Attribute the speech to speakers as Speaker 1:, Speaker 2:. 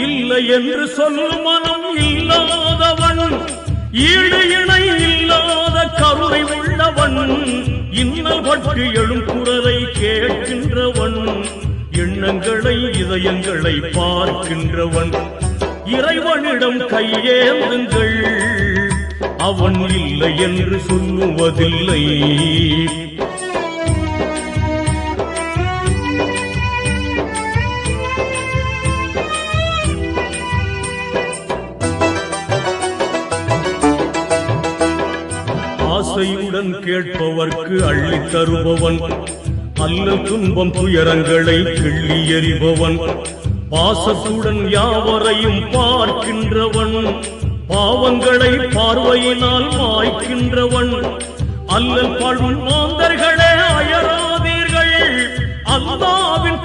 Speaker 1: இல்லை என்று சொல்லும் மனம் இல்லாதவன், ஈடு இணை இல்லாத கருணை உள்ளவன், இன்னல் பட்டு எழும் குரலை கேட்கின்றவன், எண்ணங்களை இதயங்களை பார்க்கின்றவன். இறைவனிடம் கையேந்துங்கள், அவன் இல்லை என்று சொல்லுவதில்லை. ஆசையுடன் கேட்பவர்க்கு அள்ளித் தருபவன், அல்லல் துன்பம் துயரங்களை கிள்ளி எறிபவன், பாசத்துடன் யாவரையும் பார்க்கின்றவன், பாவங்களை பார்வையினால் மாய்க்கின்றவன், அல்லல் பாழும் மாந்தர்களே அயராதீர்கள், அல்லாஹ்வின்